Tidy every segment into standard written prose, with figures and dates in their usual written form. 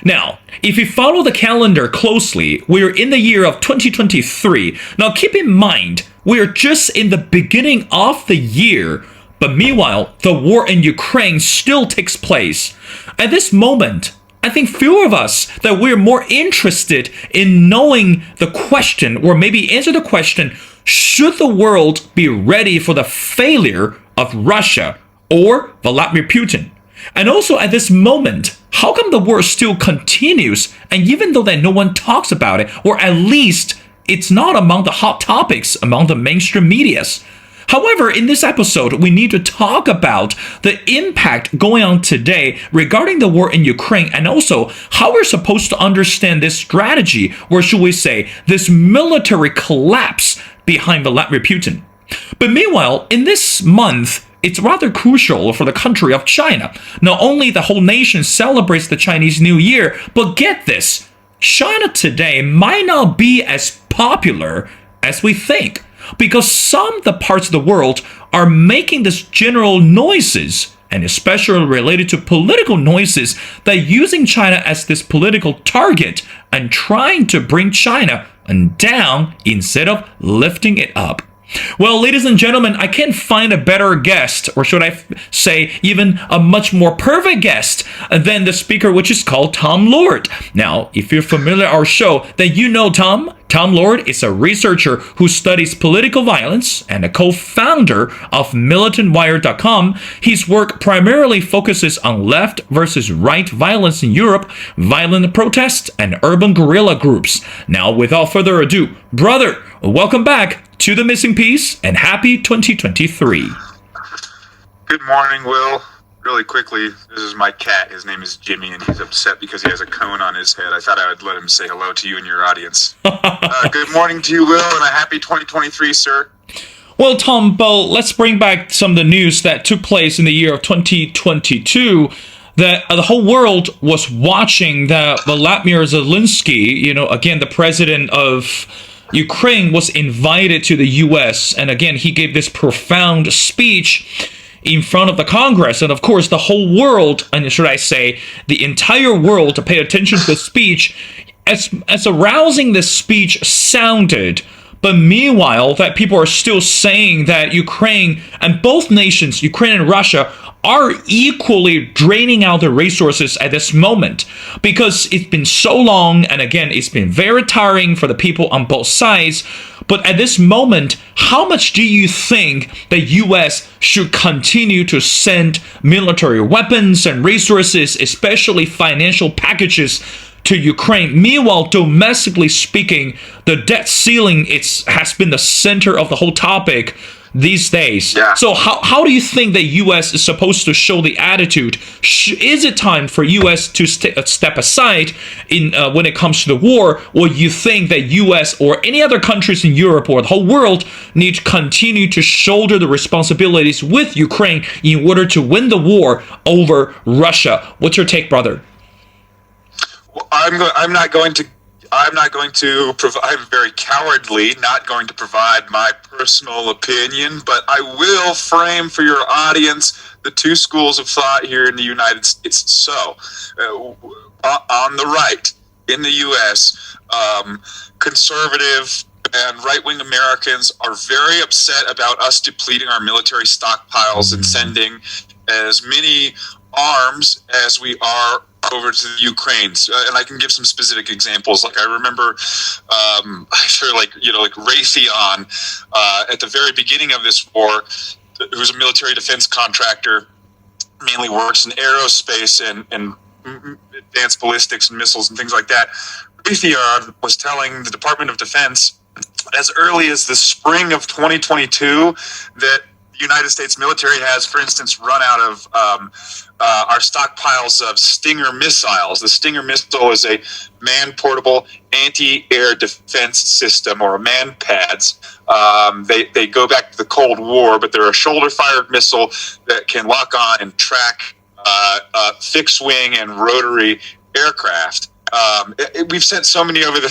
Now, if you follow the calendar closely, we're in the year of 2023. Now, keep in mind, we're just in the beginning of the year, but meanwhile, the war in Ukraine still takes place. At this moment, I think few of us that we're more interested in knowing the question, or maybe answer the question, should the world be ready for the failure of Russia or Vladimir Putin? And also at this moment, how come the war still continues, and even though that no one talks about it, or at least it's not among the hot topics among the mainstream medias? However, in this episode, we need to talk about the impact going on today regarding the war in Ukraine, and also how we're supposed to understand this strategy, or should we say, this military collapse behind Vladimir Putin. But meanwhile, in this month, it's rather crucial for the country of China. Not only the whole nation celebrates the Chinese New Year, but get this, China today might not be as popular as we think, because some of the parts of the world are making this general noises, and especially related to political noises, that using China as this political target and trying to bring China down instead of lifting it up. Well, ladies and gentlemen, I can't find a better guest, or should I say even a much more perfect guest than the speaker, which is called Tom Lord. Now, if you're familiar with our show, then you know Tom. Tom Lord is a researcher who studies political violence and a co-founder of MilitantWire.com. His work primarily focuses on left versus right violence in Europe, violent protests, and urban guerrilla groups. Now, without further ado, brother, welcome back to The Missing Piece, and happy 2023. Good morning, Will. Really quickly, this is my cat. His name is Jimmy, and he's upset because he has a cone on his head. I thought I would let him say hello to you and your audience. Good morning to you, Will, and a happy 2023, sir. Well, Tom, let's bring back some of the news that took place in the year of 2022. That the whole world was watching that Vladimir Zelensky, again, the president of Ukraine, was invited to the U.S. And again, he gave this profound speech in front of the Congress. And of course, the whole world, and should I say, the entire world, to pay attention to the speech, as arousing this speech sounded. But meanwhile, that people are still saying that Ukraine and both nations, Ukraine and Russia, are equally draining out the resources at this moment, because it's been so long, and again, it's been very tiring for the people on both sides. But at this moment, how much do you think the U.S. should continue to send military weapons and resources, especially financial packages, to Ukraine? Meanwhile, domestically speaking, the debt ceiling has been the center of the whole topic these days. Yeah. So how do you think the U.S. is supposed to show the attitude? Is it time for U.S. to step aside when it comes to the war, or you think that U.S. or any other countries in Europe or the whole world need to continue to shoulder the responsibilities with Ukraine in order to win the war over Russia? What's your take, brother? Well, I'm very cowardly, not going to provide my personal opinion, but I will frame for your audience the two schools of thought here in the United States. So, on the right, in the U.S., conservative and right-wing Americans are very upset about us depleting our military stockpiles and sending as many arms as we are over to the Ukraine. And I can give some specific examples. Like I remember, like Raytheon, at the very beginning of this war, who's a military defense contractor, mainly works in aerospace and advanced ballistics and missiles and things like that. Raytheon was telling the Department of Defense as early as the spring of 2022 that the United States military has, for instance, run out of our stockpiles of Stinger missiles. The Stinger missile is a man-portable anti-air defense system, or a man-pads. They go back to the Cold War, but they're a shoulder-fired missile that can lock on and track fixed-wing and rotary aircraft. We've sent so many over to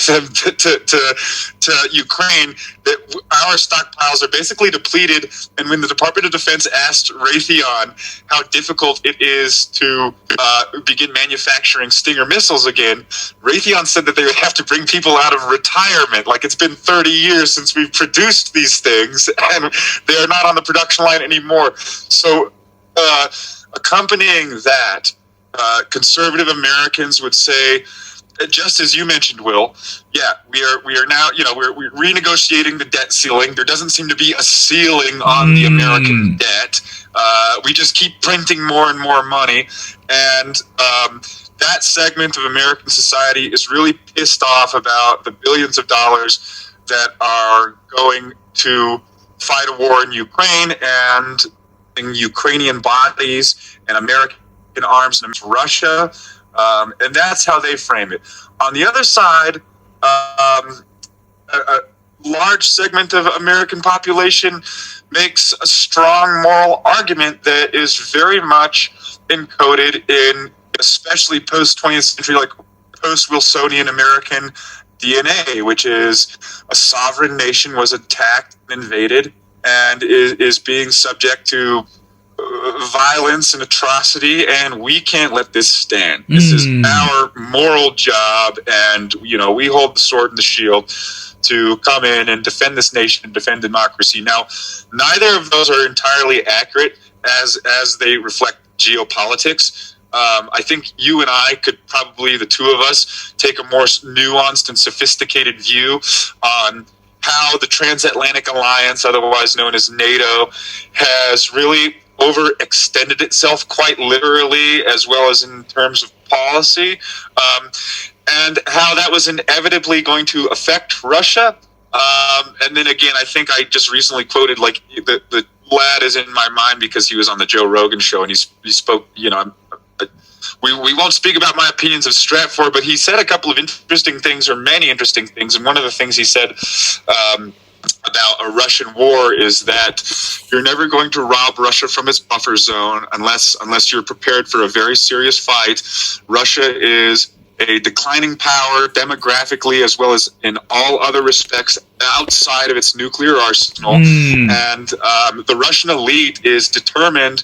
Ukraine that our stockpiles are basically depleted. And when the Department of Defense asked Raytheon how difficult it is to begin manufacturing Stinger missiles again, Raytheon said that they would have to bring people out of retirement. Like, it's been 30 years since we've produced these things, and they are not on the production line anymore. So, accompanying that, conservative Americans would say, just as you mentioned, Will, yeah, we are now, we're renegotiating the debt ceiling. There doesn't seem to be a ceiling on the American debt. We just keep printing more and more money. And that segment of American society is really pissed off about the billions of dollars that are going to fight a war in Ukraine and in Ukrainian bodies and American arms and Russia. And that's how they frame it. On the other side, a large segment of American population makes a strong moral argument that is very much encoded in, especially post-20th century, like post-Wilsonian American DNA, which is a sovereign nation was attacked and invaded and is being subject to violence and atrocity, and we can't let this stand. This is our moral job, and we hold the sword and the shield to come in and defend this nation and defend democracy. Now, neither of those are entirely accurate as they reflect geopolitics. I think you and I could probably, the two of us, take a more nuanced and sophisticated view on how the transatlantic alliance, otherwise known as NATO, has really overextended itself quite literally, as well as in terms of policy, and how that was inevitably going to affect Russia. And then again, I think I just recently quoted, like, the lad is in my mind because he was on the Joe Rogan show and he spoke, we won't speak about my opinions of Stratfor, but he said a couple of interesting things, or many interesting things. And one of the things he said about a Russian war is that you're never going to rob Russia from its buffer zone unless you're prepared for a very serious fight. Russia is a declining power demographically as well as in all other respects outside of its nuclear arsenal. And the Russian elite is determined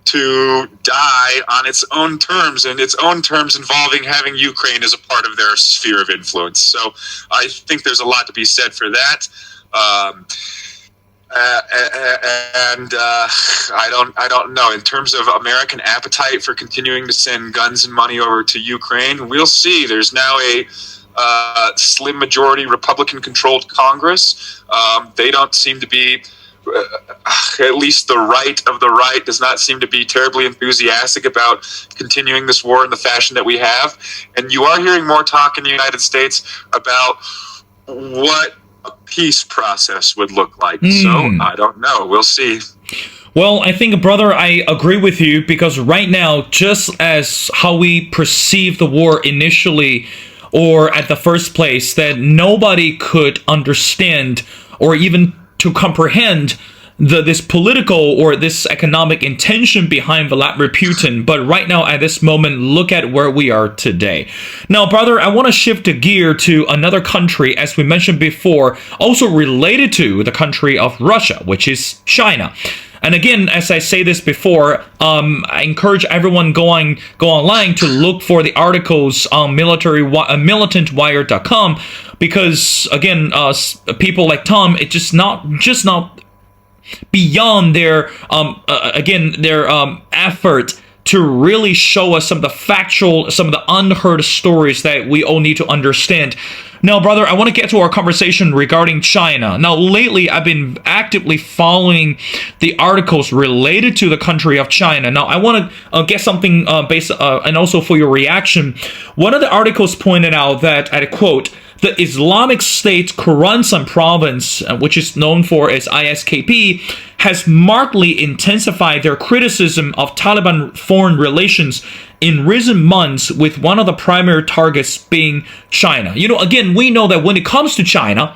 to die on its own terms, and its own terms involving having Ukraine as a part of their sphere of influence. So I think there's a lot to be said for that. I don't know. In terms of American appetite for continuing to send guns and money over to Ukraine, we'll see. There's now a slim majority Republican-controlled Congress. They don't seem to be, at least the right of the right does not seem to be terribly enthusiastic about continuing this war in the fashion that we have. And you are hearing more talk in the United States about what a peace process would look like. So I don't know. We'll see. Well, I think, brother, I agree with you, because right now, just as how we perceive the war initially, or at the first place, that nobody could understand or even to comprehend this political or this economic intention behind Vladimir Putin. But right now, at this moment, look at where we are today. Now, brother, I want to shift the gear to another country, as we mentioned before, also related to the country of Russia, which is China. And again, as I say this before, I encourage everyone go online to look for the articles on militantwire.com, because again, people like Tom, it's just not beyond their effort to really show us some of the factual, some of the unheard stories that we all need to understand. Now, brother, I want to get to our conversation regarding China. Now, lately, I've been actively following the articles related to the country of China. Now, I want to get something based, and also for your reaction. One of the articles pointed out that, I quote, the Islamic State Khorasan province, which is known for as ISKP, has markedly intensified their criticism of Taliban foreign relations in recent months, with one of the primary targets being China. Again, we know that when it comes to China,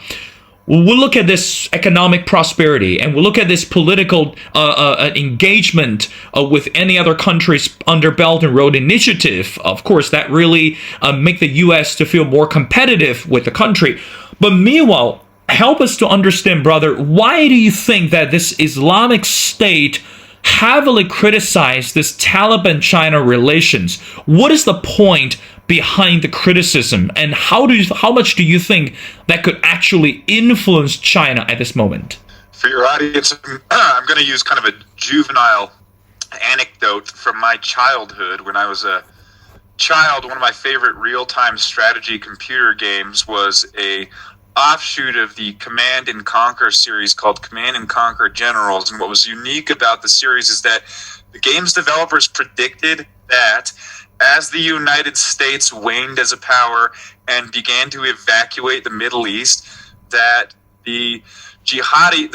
we'll look at this economic prosperity and we'll look at this political engagement with any other countries under Belt and Road Initiative. Of course, that really make the U.S. to feel more competitive with the country. But meanwhile, help us to understand, brother, why do you think that this Islamic State heavily criticized this Taliban-China relations? What is the point behind the criticism, and how much do you think that could actually influence China at this moment? For your audience, I'm going to use kind of a juvenile anecdote from my childhood. When I was a child, one of my favorite real-time strategy computer games was a offshoot of the Command and Conquer series called Command and Conquer Generals. And what was unique about the series is that the game's developers predicted that as the United States waned as a power and began to evacuate the Middle East, that the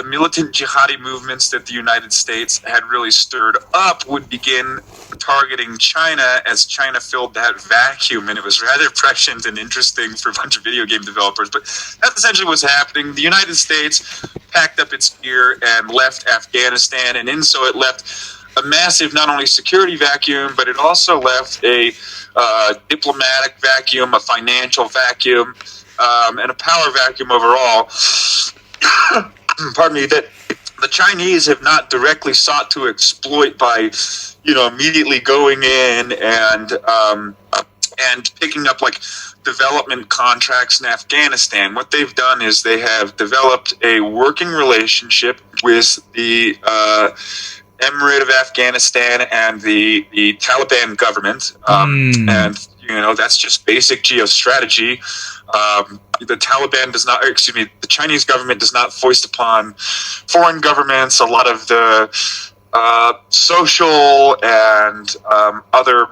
militant jihadi movements that the United States had really stirred up would begin targeting China as China filled that vacuum. And it was rather prescient and interesting for a bunch of video game developers. But that's essentially what's happening. The United States packed up its gear and left Afghanistan, and in so it left a massive not only security vacuum, but it also left a diplomatic vacuum, a financial vacuum, and a power vacuum overall. Pardon me, that the Chinese have not directly sought to exploit by, immediately going in and picking up like development contracts in Afghanistan. What they've done is they have developed a working relationship with the Emirate of Afghanistan and the Taliban government, and that's just basic geostrategy. The Taliban does not, the Chinese government does not foist upon foreign governments a lot of the social and other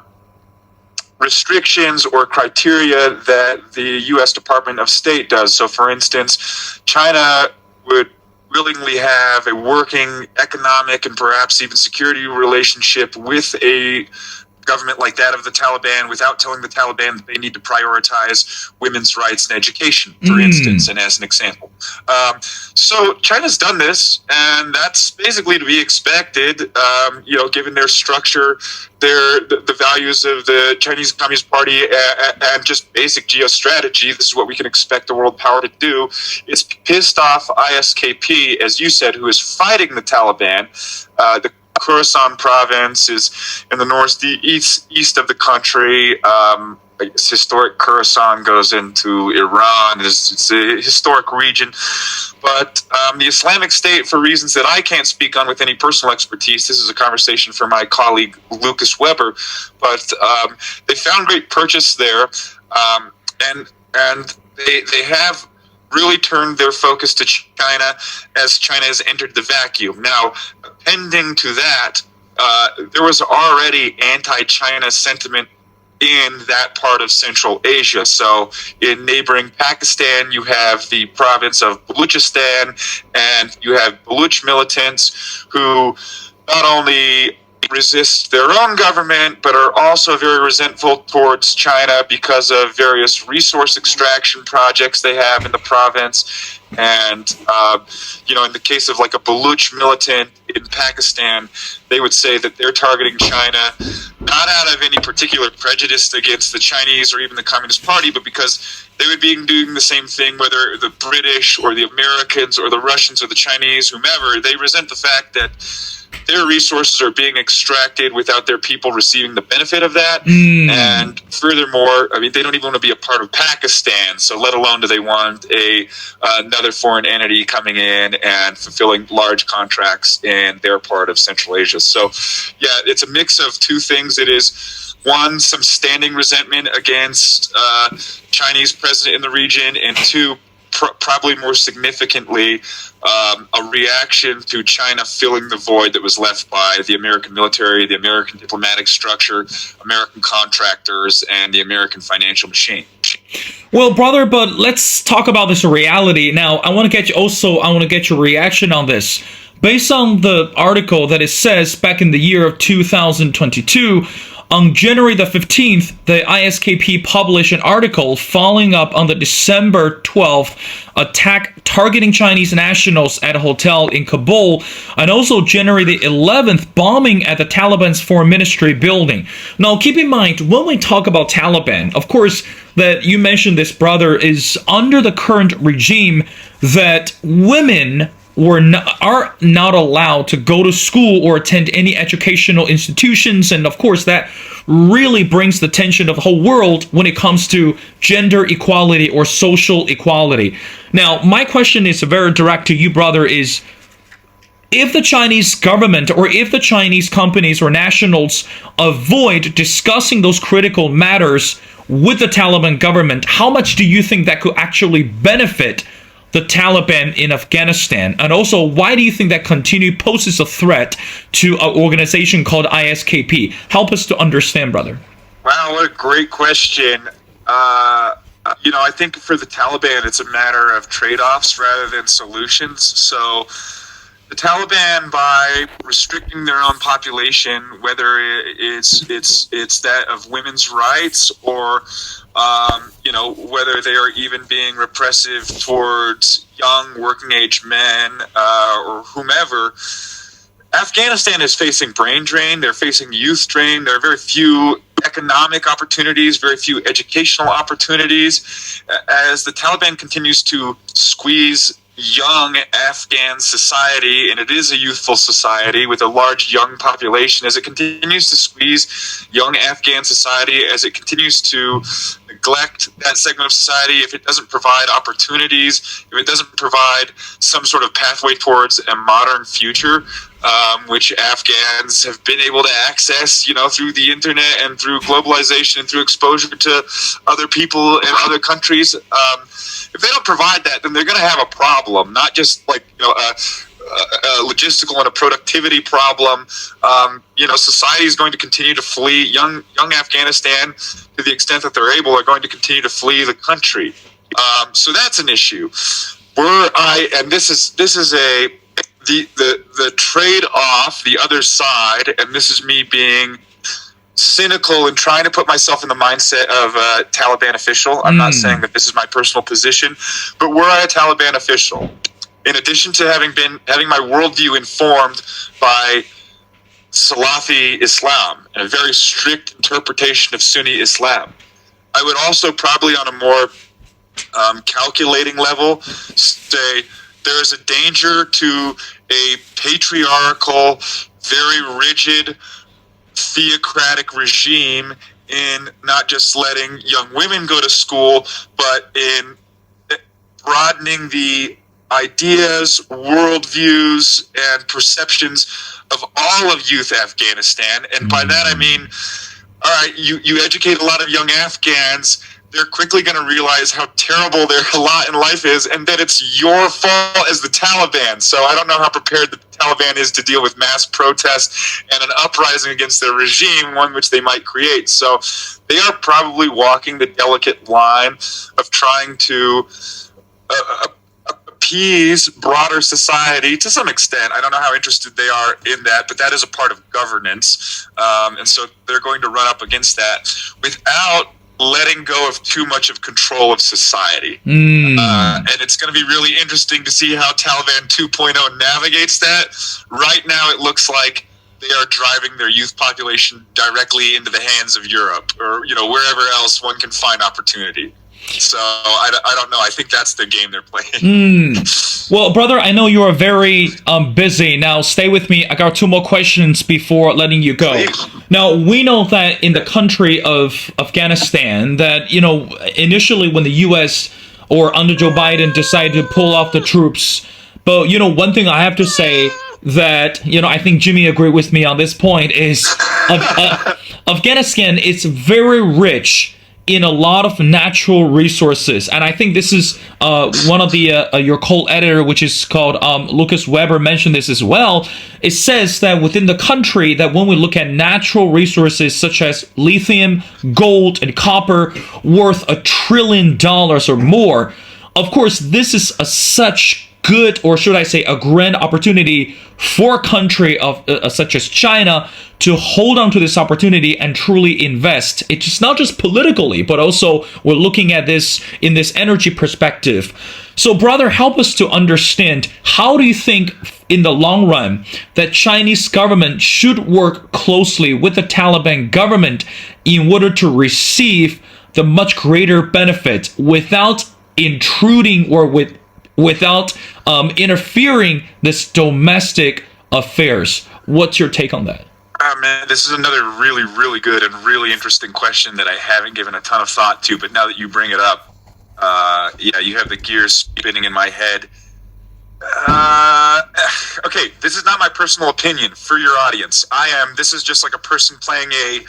restrictions or criteria that the U.S. Department of State does. So, for instance, China would willingly have a working economic and perhaps even security relationship with a government like that of the Taliban without telling the Taliban that they need to prioritize women's rights and education, for instance, and as an example. So China's done this, and that's basically to be expected, given their structure, the values of the Chinese Communist Party, and just basic geostrategy. This is what we can expect the world power to do. It's pissed off ISKP, as you said, who is fighting the Taliban. The Khorasan province is in the northeast of the country. Historic Khorasan goes into Iran. It's a historic region. But the Islamic State, for reasons that I can't speak on with any personal expertise, this is a conversation for my colleague Lucas Weber, but they found great purchase there, and they have really turned their focus to China as China has entered the vacuum. Now, pending to that, there was already anti-China sentiment in that part of Central Asia. So in neighboring Pakistan, you have the province of Baluchistan, and you have Baluch militants who not only resist their own government, but are also very resentful towards China because of various resource extraction projects they have in the province. And, in the case of like a Baluch militant in Pakistan, they would say that they're targeting China, not out of any particular prejudice against the Chinese or even the Communist Party, but because they would be doing the same thing, whether the British or the Americans or the Russians or the Chinese, whomever. They resent the fact that their resources are being extracted without their people receiving the benefit of that. And furthermore, they don't even want to be a part of Pakistan, so let alone do they want another foreign entity coming in and fulfilling large contracts in their part of Central Asia. So, yeah, it's a mix of two things. It is, one, some standing resentment against Chinese president in the region, and two, probably more significantly, a reaction to China filling the void that was left by the American military, the American diplomatic structure, American contractors, and the American financial machine. Well, brother, but let's talk about this reality. Now, I want to get your reaction on this. Based on the article that it says back in the year of 2022, On January the 15th, the ISKP published an article following up on the December 12th attack targeting Chinese nationals at a hotel in Kabul, and also January the 11th bombing at the Taliban's foreign ministry building. Now, keep in mind, when we talk about Taliban, of course, that you mentioned this, brother, is under the current regime that women are not allowed to go to school or attend any educational institutions, and of course that really brings the attention of the whole world when it comes to gender equality or social equality. Now, my question is very direct to you, brother, is if the Chinese government or if the Chinese companies or nationals avoid discussing those critical matters with the Taliban government, how much do you think that could actually benefit the Taliban in Afghanistan? And also, why do you think that continue poses a threat to an organization called ISKP? Help us to understand, brother. Wow, what a great question. I think for the Taliban, it's a matter of trade-offs rather than solutions. So the Taliban, by restricting their own population, whether it's that of women's rights or whether they are even being repressive towards young working age men or whomever, Afghanistan is facing brain drain. They're facing youth drain. There are very few economic opportunities, very few educational opportunities. As the Taliban continues to squeeze young Afghan society, and it is a youthful society with a large young population, as it continues to squeeze young Afghan society, as it continues to neglect that segment of society, if it doesn't provide opportunities, if it doesn't provide some sort of pathway towards a modern future, which Afghans have been able to access, through the internet and through globalization and through exposure to other people in other countries. If they don't provide that, then they're going to have a problem, not just like, a logistical and a productivity problem. Society is going to continue to flee. Young Afghanistan, to the extent that they're able, are going to continue to flee the country. So that's an issue. This is the trade-off, the other side, and this is me being cynical and trying to put myself in the mindset of a Taliban official. I'm not saying that this is my personal position, but were I a Taliban official, in addition to having my worldview informed by Salafi Islam and a very strict interpretation of Sunni Islam, I would also probably on a more calculating level say there is a danger to a patriarchal, very rigid, theocratic regime in not just letting young women go to school, but in broadening the ideas, worldviews, and perceptions of all of youth Afghanistan. And by that I mean, all right, you educate a lot of young Afghans, they're quickly going to realize how terrible their lot in life is, and that it's your fault as the Taliban. So I don't know how prepared the Taliban is to deal with mass protests and an uprising against their regime, one which they might create. So they are probably walking the delicate line of trying to appease broader society to some extent. I don't know how interested they are in that, but that is a part of governance. And so they're going to run up against that without letting go of too much of control of society. And it's going to be really interesting to see how Taliban 2.0 navigates that. Right now, it looks like they are driving their youth population directly into the hands of Europe or, wherever else one can find opportunity. So I don't know. I think that's the game they're playing. Well, brother, I know you are very busy. Now, stay with me. I got two more questions before letting you go. Please. Now, we know that in the country of Afghanistan that, initially when the U.S. or under Joe Biden decided to pull off the troops, but, one thing I have to say that, I think Jimmy agreed with me on this point is Afghanistan is very rich in a lot of natural resources, and I think this is one of the your co-editor, which is called Lucas Weber, mentioned this as well. It says that within the country, that when we look at natural resources such as lithium, gold, and copper, worth $1 trillion or more, of course, this is such good, or should I say a grand opportunity for a country of such as China to hold on to this opportunity and truly invest. It's not just politically, but also we're looking at this in this energy perspective. So brother, help us to understand, how do you think in the long run that Chinese government should work closely with the Taliban government in order to receive the much greater benefit without intruding or without interfering this domestic affairs? What's your take on that? Man, this is another really, really good and really interesting question that I haven't given a ton of thought to, but now that you bring it up, yeah, you have the gears spinning in my head. Okay, this is not my personal opinion for your audience. This is just like a person playing a,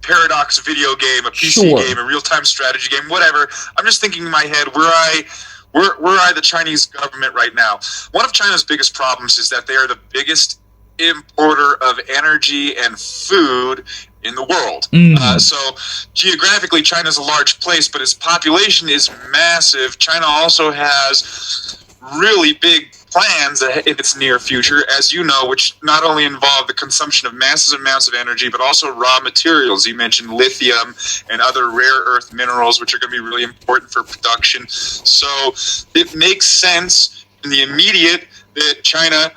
paradox video game, a PC game, a real-time strategy game, whatever. I'm just thinking in my head, were I the Chinese government right now? One of China's biggest problems is that they are the biggest importer of energy and food in the world. So geographically, China's a large place, but its population is massive. China also has really big plans in its near future, as you know, which not only involve the consumption of massive amounts of energy, but also raw materials. You mentioned lithium and other rare earth minerals, which are going to be really important for production. So it makes sense in the immediate that China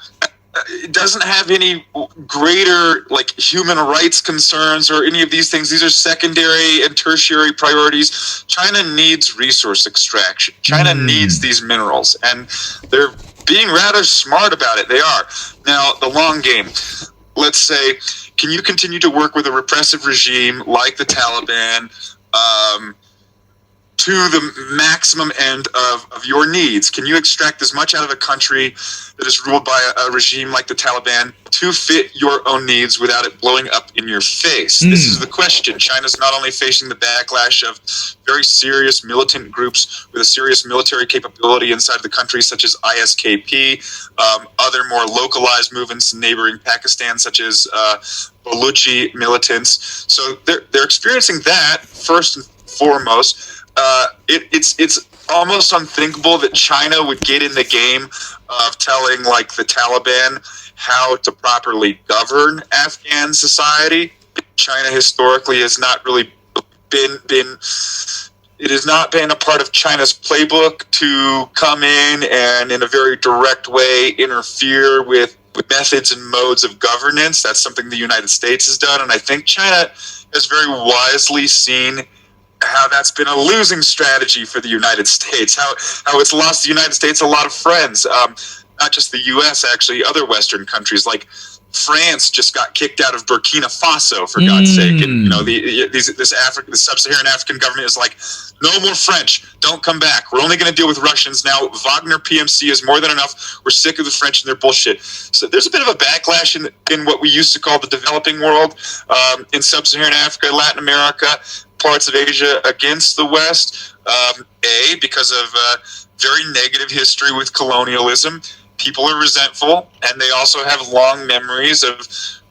doesn't have any greater human rights concerns or any of these things. These are secondary and tertiary priorities. China needs resource extraction. China needs these minerals, and they're being rather smart about it. They are. Now, the long game. Let's say, can you continue to work with a repressive regime like the Taliban to the maximum end of your needs? Can you extract as much out of a country that is ruled by a regime like the Taliban to fit your own needs without it blowing up in your face? This is the question. China's not only facing the backlash of very serious militant groups with a serious military capability inside of the country, such as ISKP, other more localized movements in neighboring Pakistan, such as Baluchi militants. So they're experiencing that first and foremost. It's almost unthinkable that China would get in the game of telling the Taliban how to properly govern Afghan society. China historically has not really it has not been a part of China's playbook to come in a very direct way interfere with methods and modes of governance. That's something the United States has done, and I think China has very wisely seen how that's been a losing strategy for the United States, how it's lost the United States a lot of friends, not just the U.S., actually, other Western countries like France just got kicked out of Burkina Faso, for God's sake. And, this sub-Saharan African government is like, no more French, don't come back. We're only going to deal with Russians now. Wagner PMC is more than enough. We're sick of the French and their bullshit. So there's a bit of a backlash in what we used to call the developing world, in sub-Saharan Africa, Latin America, parts of Asia against the West, because of very negative history with colonialism. People are resentful, and they also have long memories of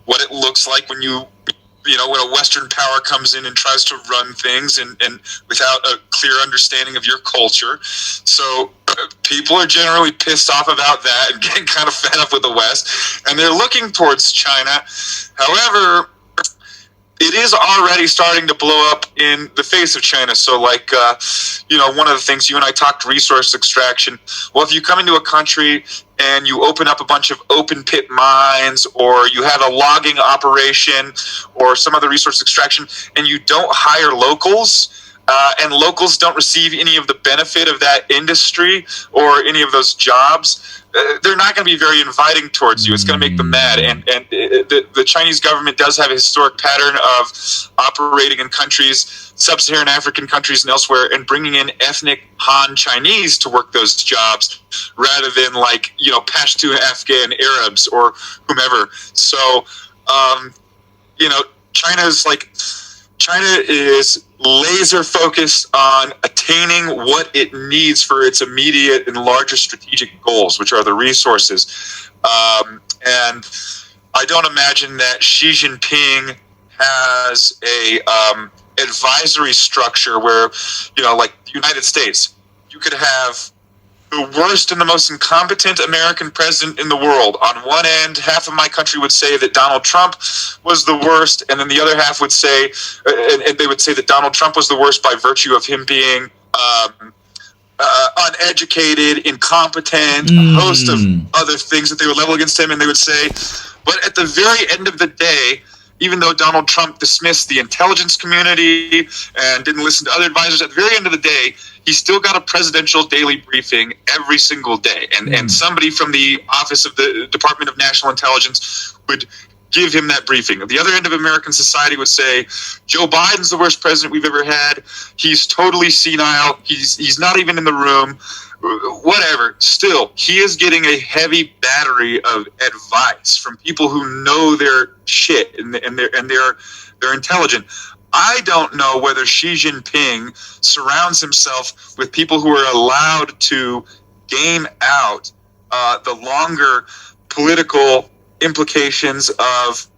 what it looks like when when a Western power comes in and tries to run things and without a clear understanding of your culture. So people are generally pissed off about that and getting kind of fed up with the West, and they're looking towards China. However, it is already starting to blow up in the face of China. So, one of the things you and I talked, resource extraction. Well, if you come into a country and you open up a bunch of open pit mines, or you have a logging operation or some other resource extraction, and you don't hire locals, and locals don't receive any of the benefit of that industry or any of those jobs, they're not going to be very inviting towards you. It's going to make them mad. And the Chinese government does have a historic pattern of operating in countries, sub-Saharan African countries and elsewhere, and bringing in ethnic Han Chinese to work those jobs rather than Pashto Afghan Arabs or whomever. So, China is laser focused on attaining what it needs for its immediate and larger strategic goals, which are the resources. And I don't imagine that Xi Jinping has a advisory structure where, like the United States, you could have the worst and the most incompetent American president in the world. On one end, half of my country would say that Donald Trump was the worst, and then the other half would say, and they would say that Donald Trump was the worst by virtue of him being uneducated, incompetent, a host of other things that they would level against him, and they would say, but at the very end of the day, even though Donald Trump dismissed the intelligence community and didn't listen to other advisors, at the very end of the day, he still got a presidential daily briefing every single day. And somebody from the Office of the Department of National Intelligence would give him that briefing. The other end of American society would say, Joe Biden's the worst president we've ever had. He's totally senile. He's not even in the room. Whatever. Still, he is getting a heavy battery of advice from people who know their shit and they're intelligent. I don't know whether Xi Jinping surrounds himself with people who are allowed to game out the longer political implications of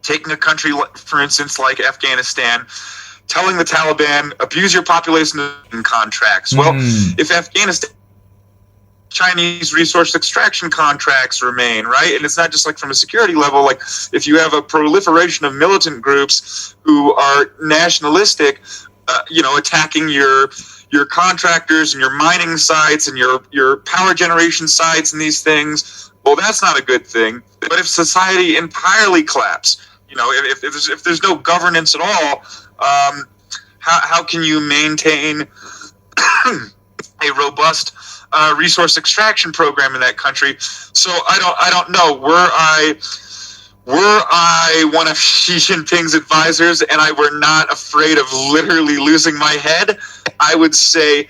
taking a country, for instance, like Afghanistan, telling the Taliban, abuse your population in contracts. Well, if Afghanistan, Chinese resource extraction contracts remain, right? And it's not just like from a security level, like if you have a proliferation of militant groups who are nationalistic, attacking your contractors and your mining sites and your power generation sites and these things, well, that's not a good thing. But if society entirely collapses, if there's no governance at all, how can you maintain a robust resource extraction program in that country? So I don't know. Were I one of Xi Jinping's advisors and I were not afraid of literally losing my head, I would say,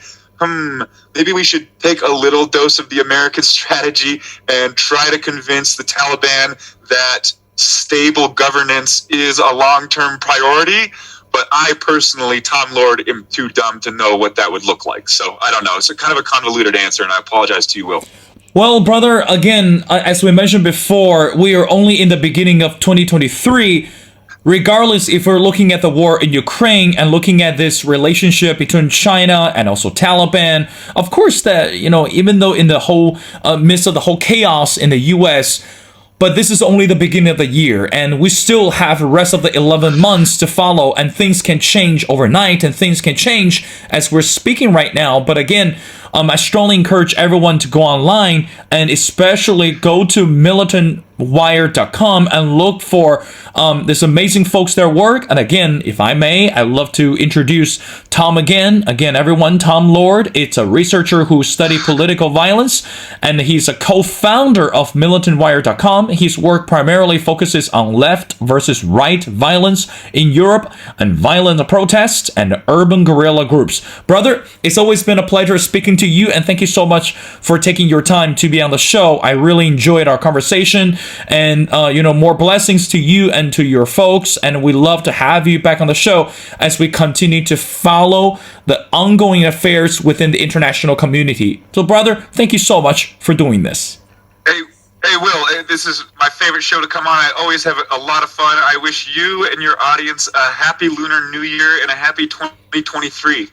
maybe we should take a little dose of the American strategy and try to convince the Taliban that stable governance is a long-term priority. But I personally, Tom Lord, am too dumb to know what that would look like. So I don't know. It's kind of a convoluted answer, and I apologize to you, Will. Well, brother, again, as we mentioned before, we are only in the beginning of 2023. Regardless, if we're looking at the war in Ukraine and looking at this relationship between China and also Taliban, of course that, even though in the whole midst of the whole chaos in the U.S., but this is only the beginning of the year, and we still have the rest of the 11 months to follow, and things can change overnight, and things can change as we're speaking right now. But again, I strongly encourage everyone to go online and especially go to militantwire.com and look for this amazing folks their work. And again, if I may, I'd love to introduce Tom again. Again, everyone, Tom Lord. It's a researcher who studied political violence, and he's a co-founder of militantwire.com. His work primarily focuses on left versus right violence in Europe and violent protests and urban guerrilla groups. Brother, it's always been a pleasure speaking to you, and thank you so much for taking your time to be on the show. I really enjoyed our conversation, and more blessings to you and to your folks, and we love to have you back on the show as we continue to follow the ongoing affairs within the international community. So brother, thank you so much for doing this. Hey Will, this is my favorite show to come on. I always have a lot of fun. I wish you and your audience a happy Lunar New Year and a happy 2023.